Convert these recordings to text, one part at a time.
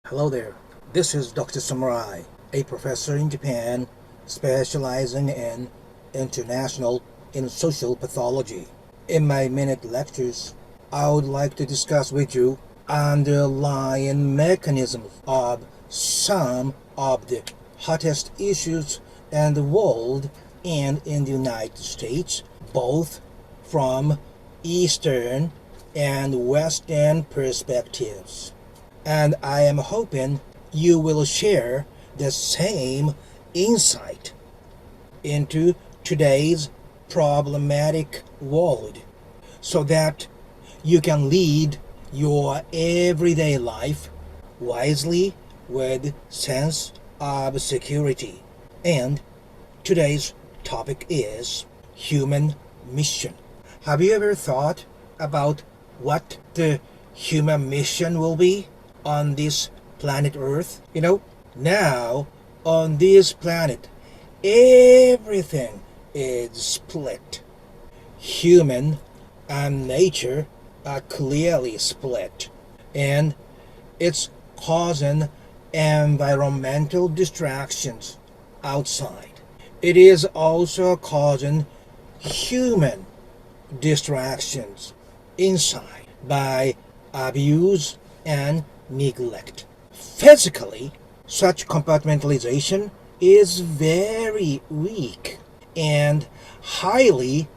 Hello there. This is Dr. Samurai, a professor in Japan specializing in international and social pathology. In my minute lectures, I would like to discuss with you underlying mechanisms of some of the hottest issues in the world and in the United States, both from Eastern and Western perspectives. And I am hoping you will share the same insight into today's problematic world so that you can lead your everyday life wisely with sense of security. And today's topic is human mission. Have you ever thought about what the human mission will be on this planet Earth? Now on this planet, everything is split. Human and nature are clearly split, and it's causing environmental distractions outside. It is also causing human distractions inside by abuse and neglect. Physically, such compartmentalization is very weak and highly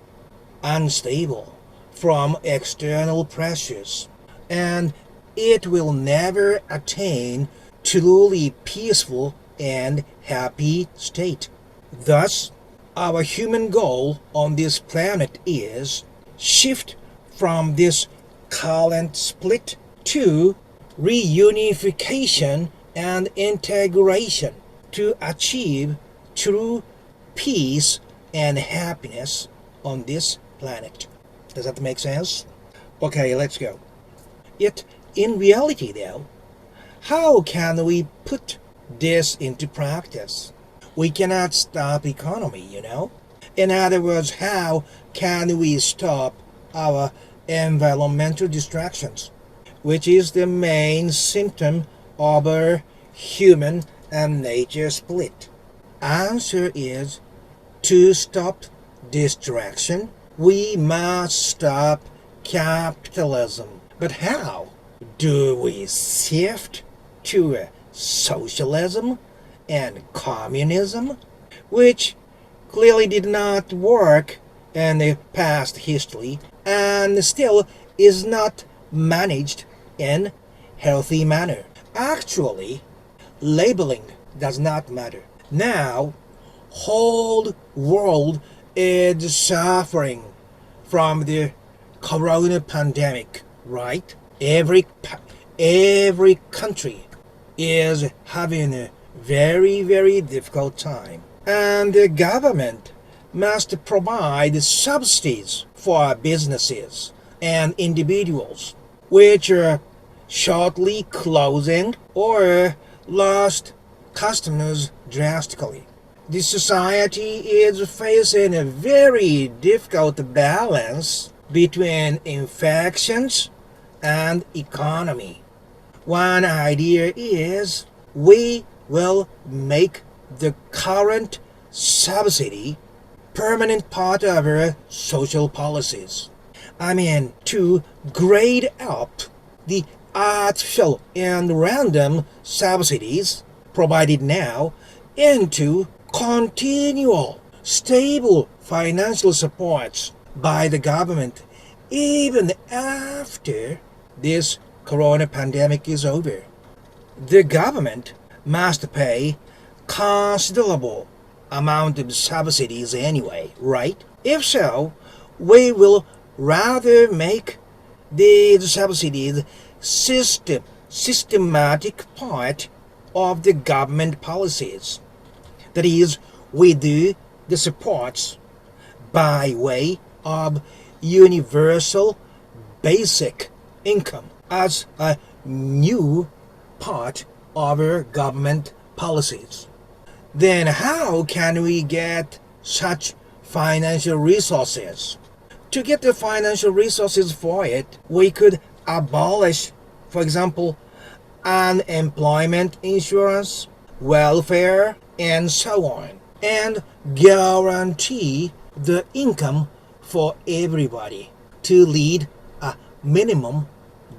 unstable from external pressures, and it will never attain truly peaceful and happy state. Thus, our human goal on this planet is shift from this current split to reunification and integration to achieve true peace and happiness on this planet. Does that make sense? Okay, let's go. Yet, in reality though, how can we put this into practice? We cannot stop economy. In other words, how can we stop our environmental distractions, which is the main symptom of our human and nature split? Answer is, to stop distraction, we must stop capitalism. But how? Do we shift to socialism and communism, which clearly did not work in the past history and still is not managed in healthy manner? Actually, labeling does not matter. Now, whole world is suffering from the corona pandemic, right? Every country is having a very, very difficult time, and the government must provide subsidies for businesses and individuals which are shortly closing or lost customers drastically. The society is facing a very difficult balance between infections and economy. One idea is we will make the current subsidy permanent part of our social policies. To grade up the artificial and random subsidies provided now into continual, stable financial supports by the government even after this corona pandemic is over. The government must pay considerable amount of subsidies anyway, right? If so, we will rather make these subsidies systematic part of the government policies. That is, we do the supports by way of universal basic income as a new part of our government policies. Then how can we get such financial resources? To get the financial resources for it, we could abolish, for example, unemployment insurance, welfare, and so on, and guarantee the income for everybody to lead a minimum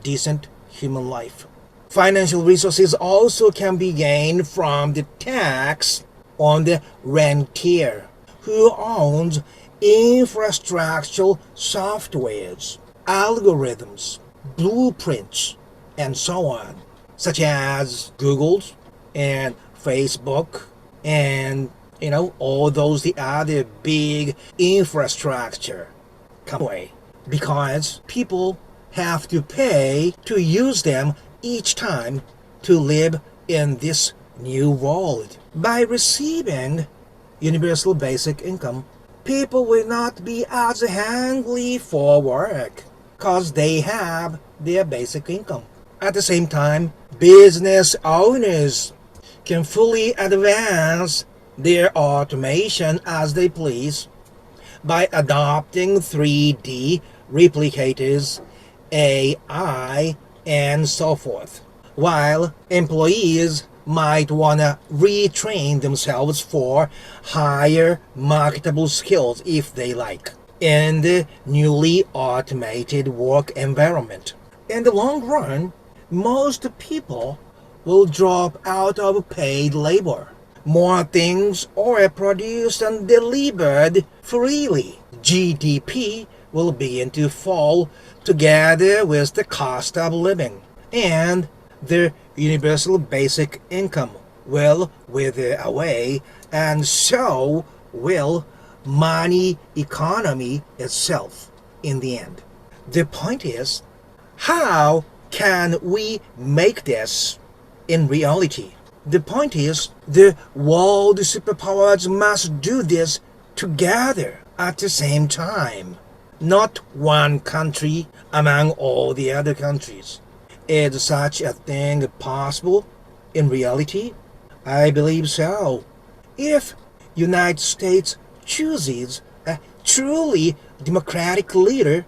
decent human life. Financial resources also can be gained from the tax on the rentier who owns infrastructural softwares, algorithms, blueprints, and so on, such as Google's and Facebook and all those the other big infrastructure company, because people have to pay to use them each time to live in this new world. By receiving universal basic income, people will not be as hungry for work because they have their basic income. At the same time, business owners can fully advance their automation as they please by adopting 3D replicators, AI, and so forth, while employees might want to retrain themselves for higher marketable skills if they like in the newly automated work environment. In the long run, most people will drop out of paid labor. More things are produced and delivered freely. GDP will begin to fall together with the cost of living, and the universal basic income will wither away, and so will money economy itself in the end. The point is, how can we make this in reality? The point is, the world superpowers must do this together at the same time, not one country among all the other countries. Is such a thing possible in reality? I believe so. If United States chooses a truly democratic leader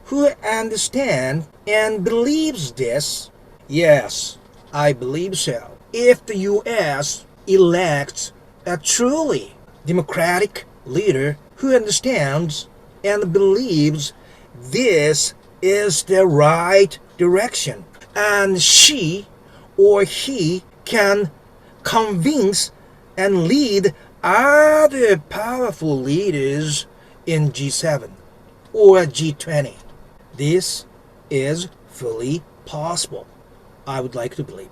who understands and believes this, yes, I believe so. If the U.S. elects a truly democratic leader who understands and believes this is the right direction, and she or he can convince and lead other powerful leaders in G7 or G20. This is fully possible. I would like to believe.